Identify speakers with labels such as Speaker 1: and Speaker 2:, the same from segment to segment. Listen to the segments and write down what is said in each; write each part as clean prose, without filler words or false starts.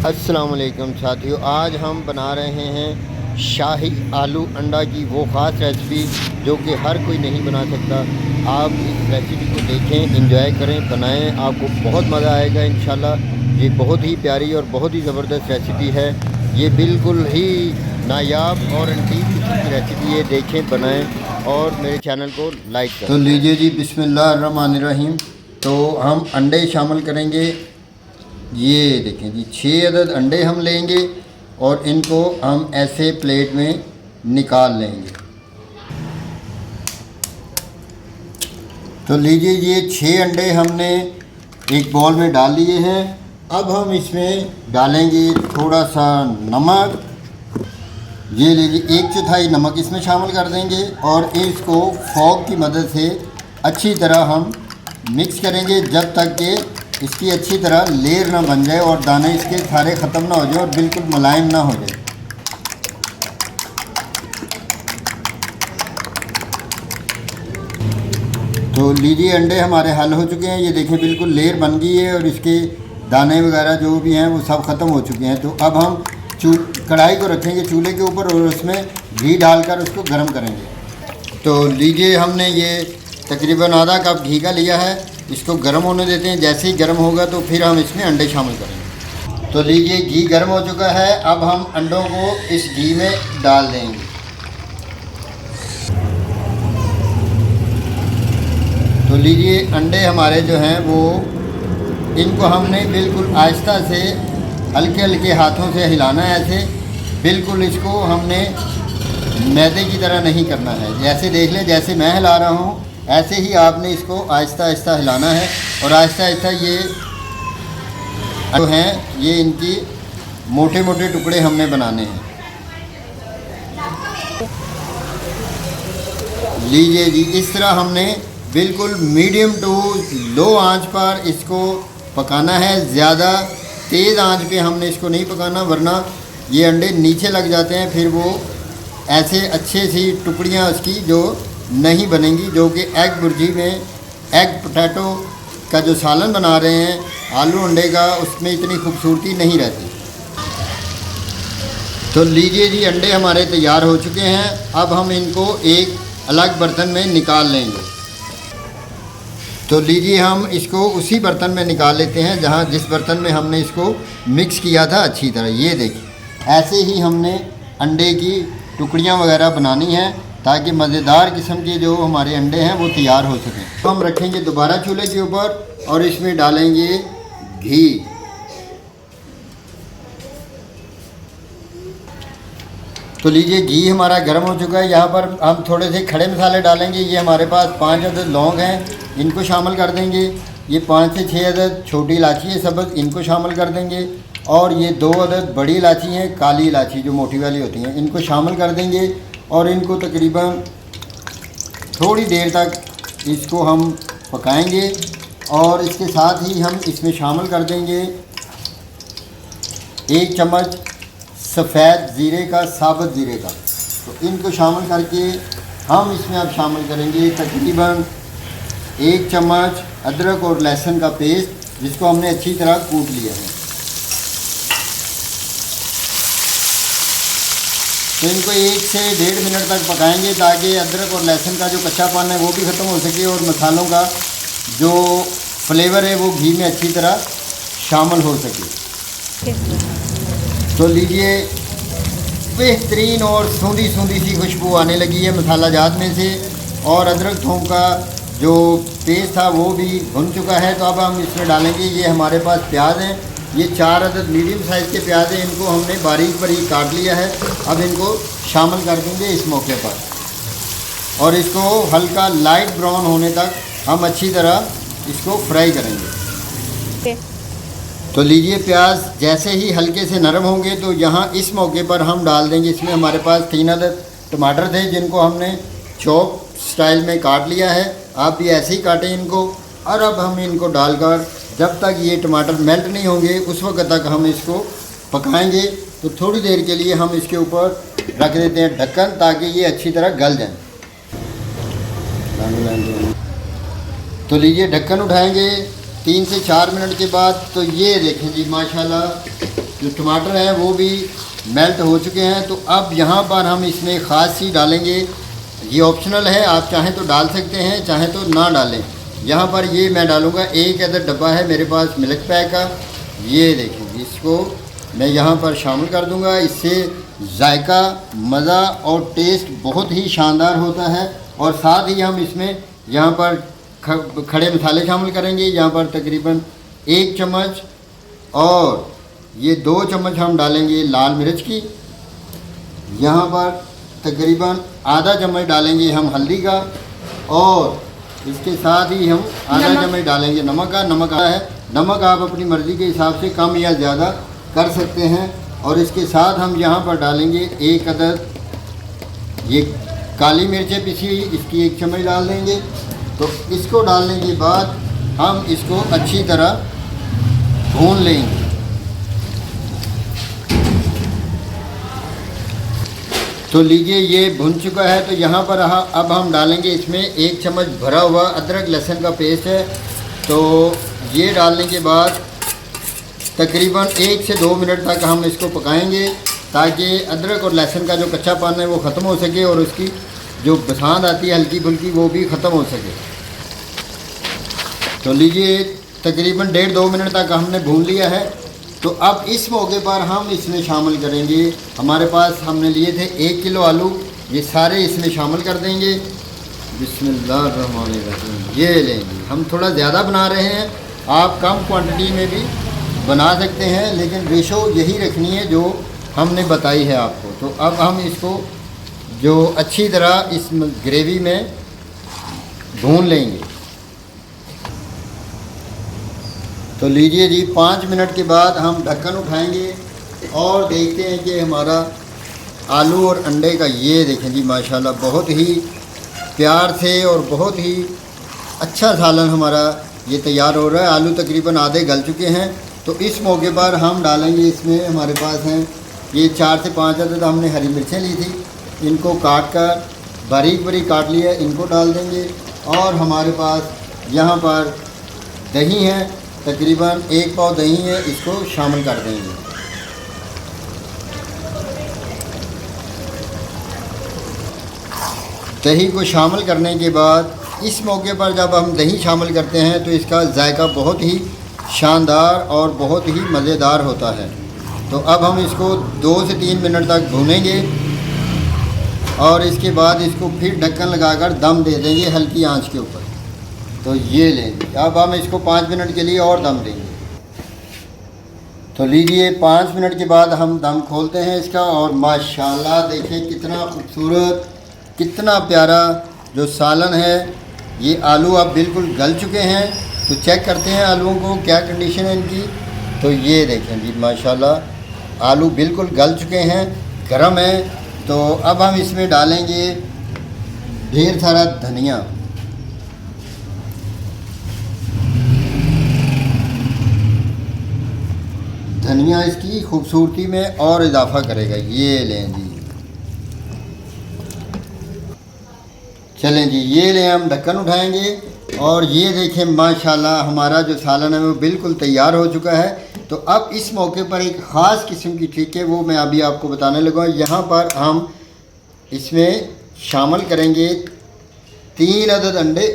Speaker 1: अस्सलाम वालेकुम साथियों, आज हम बना रहे हैं शाही आलू अंडा की वो ख़ास रेसिपी जो कि हर कोई नहीं बना सकता। आप इस रेसिपी को देखें, एंजॉय करें, बनाएं, आपको बहुत मज़ा आएगा इंशाल्लाह। ये बहुत ही प्यारी और बहुत ही ज़बरदस्त रेसिपी है। ये बिल्कुल ही नायाब और एंटीक की रेसिपी है। देखें, बनाएं और मेरे चैनल को लाइक करें। तो लीजिए जी, बिस्मिल्लाहिर्रहमानिर्रहीम। तो हम अंडे शामिल करेंगे। ये देखें जी, 6 अदद अंडे हम लेंगे और इनको हम ऐसे प्लेट में निकाल लेंगे। तो लीजिए, ये 6 अंडे हमने एक बॉल में डाल लिए हैं। अब हम इसमें डालेंगे थोड़ा सा नमक। ये लीजिए, 1/4 नमक इसमें शामिल कर देंगे और इसको फोक की मदद से अच्छी तरह हम मिक्स करेंगे जब तक कि इसकी अच्छी तरह लेयर ना बन जाए और दाने इसके सारे ख़त्म ना हो जाए और बिल्कुल मुलायम ना हो जाए। तो लीजिए, अंडे हमारे हल हो चुके हैं। ये देखें, बिल्कुल लेयर बन गई है और इसके दाने वगैरह जो भी हैं वो सब ख़त्म हो चुके हैं। तो अब हम कढ़ाई को रखेंगे चूल्हे के ऊपर और उसमें घी डालकर उसको गर्म करेंगे। तो लीजिए, हमने ये तकरीबन आधा कप घी का लिया है। इसको गर्म होने देते हैं। जैसे ही गर्म होगा तो फिर हम इसमें अंडे शामिल करेंगे। तो लीजिए, घी गर्म हो चुका है। अब हम अंडों को इस घी में डाल देंगे। तो लीजिए, अंडे हमारे जो हैं वो, इनको हमने बिल्कुल आहिस्ता से हल्के हल्के हाथों से हिलाना है। ऐसे बिल्कुल इसको हमने मैदे की तरह नहीं करना है। जैसे देख लें, जैसे मैं हिला रहा हूँ ऐसे ही आपने इसको आहिस्ता आहिस्ता हिलाना है और आहिस्ता आहिस्ता ये जो हैं ये इनकी मोटे मोटे टुकड़े हमने बनाने हैं। लीजिए जी, इस तरह हमने बिल्कुल मीडियम टू लो आंच पर इसको पकाना है। ज़्यादा तेज़ आंच पे हमने इसको नहीं पकाना, वरना ये अंडे नीचे लग जाते हैं। फिर वो ऐसे अच्छे सी टुकड़ियाँ उसकी जो नहीं बनेंगी, जो कि एग बुर्जी में एग पोटैटो का जो सालन बना रहे हैं आलू अंडे का, उसमें इतनी खूबसूरती नहीं रहती। तो लीजिए जी, अंडे हमारे तैयार हो चुके हैं। अब हम इनको एक अलग बर्तन में निकाल लेंगे। तो लीजिए, हम इसको उसी बर्तन में निकाल लेते हैं जहाँ जिस बर्तन में हमने इसको मिक्स किया था अच्छी तरह। ये देखिए, ऐसे ही हमने अंडे की टुकड़ियाँ वगैरह बनानी हैं ताकि मज़ेदार किस्म के जो हमारे अंडे हैं वो तैयार हो सकें। तो हम रखेंगे दोबारा चूल्हे के ऊपर और इसमें डालेंगे घी। तो लीजिए, घी हमारा गर्म हो चुका है। यहाँ पर हम थोड़े से खड़े मसाले डालेंगे। ये हमारे पास 5 अदद लौंग हैं, इनको शामिल कर देंगे। ये 5 से 6 अदद छोटी इलायची है सब्ज़, इनको शामिल कर देंगे। और ये 2 अदद बड़ी इलायची हैं, काली इलायची जो मोटी वाली होती हैं, इनको शामिल कर देंगे। और इनको तकरीबन थोड़ी देर तक इसको हम पकाएंगे। और इसके साथ ही हम इसमें शामिल कर देंगे 1 चम्मच सफ़ेद ज़ीरे का, साबुत ज़ीरे का। तो इनको शामिल करके हम इसमें अब शामिल करेंगे तकरीबन 1 चम्मच अदरक और लहसुन का पेस्ट, जिसको हमने अच्छी तरह कूट लिया है। तो इनको 1 से 1.5 मिनट तक पकाएंगे ताकि अदरक और लहसुन का जो कच्चापन है वो भी ख़त्म हो सके और मसालों का जो फ्लेवर है वो घी में अच्छी तरह शामिल हो सके। तो लीजिए, बेहतरीन और सूंधी सूंधी सी खुशबू आने लगी है मसाला जात में से और अदरक थोम का जो पेस्ट था वो भी भुन चुका है। तो अब हम इसमें डालेंगे, ये हमारे पास प्याज हैं। ये 4 अदद मीडियम साइज़ के प्याज हैं, इनको हमने बारीक बारीक काट लिया है। अब इनको शामिल कर देंगे इस मौके पर और इसको हल्का लाइट ब्राउन होने तक हम अच्छी तरह इसको फ्राई करेंगे। तो लीजिए, प्याज जैसे ही हल्के से नरम होंगे तो यहाँ इस मौके पर हम डाल देंगे, इसमें हमारे पास 3 अदद टमाटर थे जिनको हमने चॉप स्टाइल में काट लिया है। आप भी ऐसे ही काटें इनको। और अब हम इनको डालकर जब तक ये टमाटर मेल्ट नहीं होंगे उस वक्त तक हम इसको पकाएंगे। तो थोड़ी देर के लिए हम इसके ऊपर रख देते हैं ढक्कन ताकि ये अच्छी तरह गल जाए। तो लीजिए, ढक्कन उठाएंगे 3 से 4 मिनट के बाद। तो ये देखें जी, माशाल्लाह जो टमाटर हैं वो भी मेल्ट हो चुके हैं। तो अब यहाँ पर हम इसमें ख़ास चीज़ डालेंगे, ये ऑप्शनल है, आप चाहें तो डाल सकते हैं, चाहें तो ना डालें। यहाँ पर ये मैं डालूँगा, एक अदर डब्बा है मेरे पास मिल्क पैक का, ये देखें, इसको मैं यहाँ पर शामिल कर दूँगा। इससे जायका, मज़ा और टेस्ट बहुत ही शानदार होता है। और साथ ही हम इसमें यहाँ पर खड़े मसाले शामिल करेंगे, यहाँ पर तकरीबन 1 चम्मच, और ये 2 चम्मच हम डालेंगे लाल मिर्च की, यहाँ पर तकरीबन आधा चम्मच डालेंगे हम हल्दी का, और इसके साथ ही हम आधा चम्मच डालेंगे नमक का। नमक आता है, नमक आप अपनी मर्ज़ी के हिसाब से कम या ज़्यादा कर सकते हैं। और इसके साथ हम यहाँ पर डालेंगे 1 अदद ये काली मिर्चें पिसी हुई, इसकी 1 चम्मच डाल देंगे। तो इसको डालने के बाद हम इसको अच्छी तरह भून लेंगे। तो लीजिए ये भुन चुका है। तो यहाँ पर अब हम डालेंगे इसमें 1 चम्मच भरा हुआ अदरक लहसुन का पेस्ट है। तो ये डालने के बाद तकरीबन 1 से 2 मिनट तक हम इसको पकाएंगे, ताकि अदरक और लहसुन का जो कच्चापन है वो ख़त्म हो सके और उसकी जो बसांद आती है हल्की फुल्की वो भी ख़त्म हो सके। तो लीजिए तकरीबन 1.5-2 मिनट तक हमने भून लिया है। तो अब इस मौके पर हम इसमें शामिल करेंगे, हमारे पास हमने लिए थे 1 किलो आलू, ये सारे इसमें शामिल कर देंगे। बिस्मिल्लाहिर्रहमानिर्रहीम। ये लेंगे, हम थोड़ा ज़्यादा बना रहे हैं, आप कम क्वांटिटी में भी बना सकते हैं, लेकिन रेशो यही रखनी है जो हमने बताई है आपको। तो अब हम इसको जो अच्छी तरह इस ग्रेवी में भून लेंगे। तो लीजिए जी 5 मिनट के बाद हम ढक्कन उठाएंगे और देखते हैं कि हमारा आलू और अंडे का, ये देखें जी माशाल्लाह बहुत ही प्यार से और बहुत ही अच्छा सालन हमारा ये तैयार हो रहा है। आलू तकरीबन आधे गल चुके हैं। तो इस मौके पर हम डालेंगे इसमें, हमारे पास हैं ये 4 से 5 अदद हमने हरी मिर्चें ली थी, इनको काट कर बारीक बारीक काट लिया, इनको डाल देंगे। और हमारे पास यहाँ पर दही है, तकरीबन 1 पाव दही है, इसको शामिल कर देंगे। दही को शामिल करने के बाद इस मौके पर जब हम दही शामिल करते हैं तो इसका जायका बहुत ही शानदार और बहुत ही मज़ेदार होता है। तो अब हम इसको 2 से 3 मिनट तक भूनेंगे और इसके बाद इसको फिर ढक्कन लगाकर दम दे देंगे हल्की आंच के ऊपर। तो ये लेंगे, अब हम इसको 5 मिनट के लिए और दम देंगे। तो लीजिए 5 मिनट के बाद हम दम खोलते हैं इसका, और माशाल्लाह देखें कितना खूबसूरत, कितना प्यारा जो सालन है। ये आलू अब बिल्कुल गल चुके हैं। तो चेक करते हैं आलूओं को क्या कंडीशन है इनकी। तो ये देखें जी माशाल्लाह आलू बिल्कुल गल चुके हैं, गर्म है। तो अब हम इसमें डालेंगे ढेर सारा धनिया। धनिया इसकी खूबसूरती में और इजाफा करेगा। ये लें जी, चलें जी, ये लें, हम ढक्कन उठाएंगे और ये देखें माशाल्लाह हमारा जो सालन है वो बिल्कुल तैयार हो चुका है। तो अब इस मौके पर एक ख़ास किस्म की ट्रिक है, वो मैं अभी आपको बताने लगा। यहाँ पर हम इसमें शामिल करेंगे 3 अदद अंडे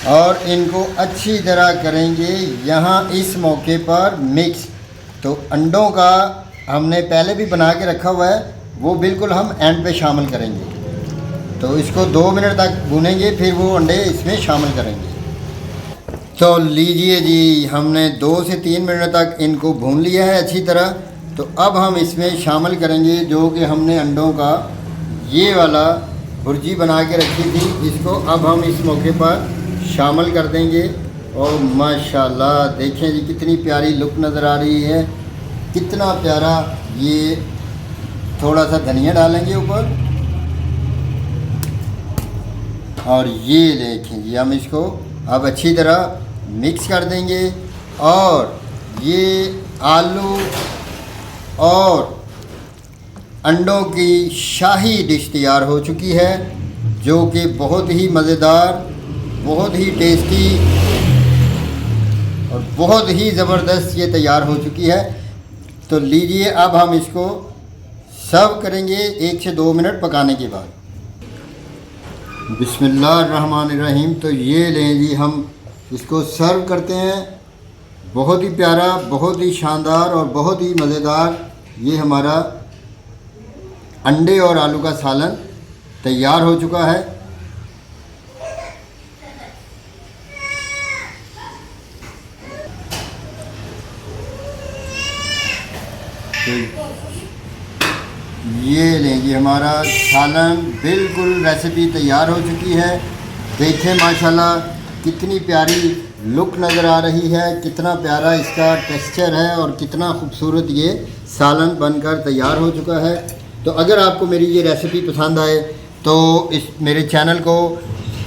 Speaker 1: और इनको अच्छी तरह करेंगे यहाँ इस मौके पर मिक्स। तो अंडों का हमने पहले भी बना के रखा हुआ है, वो बिल्कुल हम एंड पे शामिल करेंगे। तो इसको 2 मिनट तक भूनेंगे, फिर वो अंडे इसमें शामिल करेंगे। तो लीजिए जी, हमने 2 से 3 मिनट तक इनको भून लिया है अच्छी तरह। तो अब हम इसमें शामिल करेंगे जो कि हमने अंडों का ये वाला भुर्जी बना के रखी थी, इसको अब हम इस मौके पर शामिल कर देंगे। और माशाल्लाह देखें जी कितनी प्यारी लुक नज़र आ रही है, कितना प्यारा। ये थोड़ा सा धनिया डालेंगे ऊपर, और ये देखें जी हम इसको अब अच्छी तरह मिक्स कर देंगे। और ये आलू और अंडों की शाही डिश तैयार हो चुकी है, जो कि बहुत ही मज़ेदार, बहुत ही टेस्टी और बहुत ही ज़बरदस्त ये तैयार हो चुकी है। तो लीजिए, अब हम इसको सर्व करेंगे 1 से 2 मिनट पकाने के बाद। बिस्मिल्लाहिर्रहमानिर्रहीम। तो ये लें जी, हम इसको सर्व करते हैं। बहुत ही प्यारा, बहुत ही शानदार और बहुत ही मज़ेदार ये हमारा अंडे और आलू का सालन तैयार हो चुका है। तो ये लेंगे, हमारा सालन बिल्कुल रेसिपी तैयार हो चुकी है। देखें माशाल्लाह कितनी प्यारी लुक नज़र आ रही है, कितना प्यारा इसका टेक्सचर है और कितना खूबसूरत ये सालन बनकर तैयार हो चुका है। तो अगर आपको मेरी ये रेसिपी पसंद आए तो इस मेरे चैनल को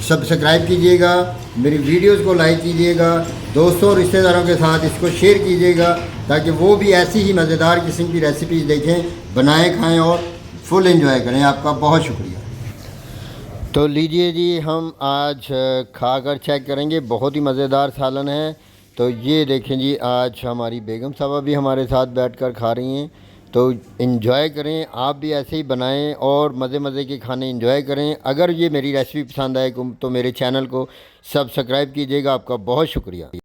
Speaker 1: सब्सक्राइब कीजिएगा, मेरी वीडियोस को लाइक कीजिएगा, दोस्तों और रिश्तेदारों के साथ इसको शेयर कीजिएगा, ताकि वो भी ऐसी ही मज़ेदार किस्म की रेसिपीज़ देखें, बनाएं, खाएं और फुल एंजॉय करें। आपका बहुत शुक्रिया। तो लीजिए जी, हम आज खाकर चेक करेंगे। बहुत ही मज़ेदार सालन है। तो ये देखें जी, आज हमारी बेगम साहबा भी हमारे साथ बैठकर खा रही हैं। तो इन्जॉय करें, आप भी ऐसे ही बनाएं और मज़े के खाने इन्जॉय करें। अगर ये मेरी रेसिपी पसंद आए तो मेरे चैनल को सब्सक्राइब कीजिएगा। आपका बहुत शुक्रिया।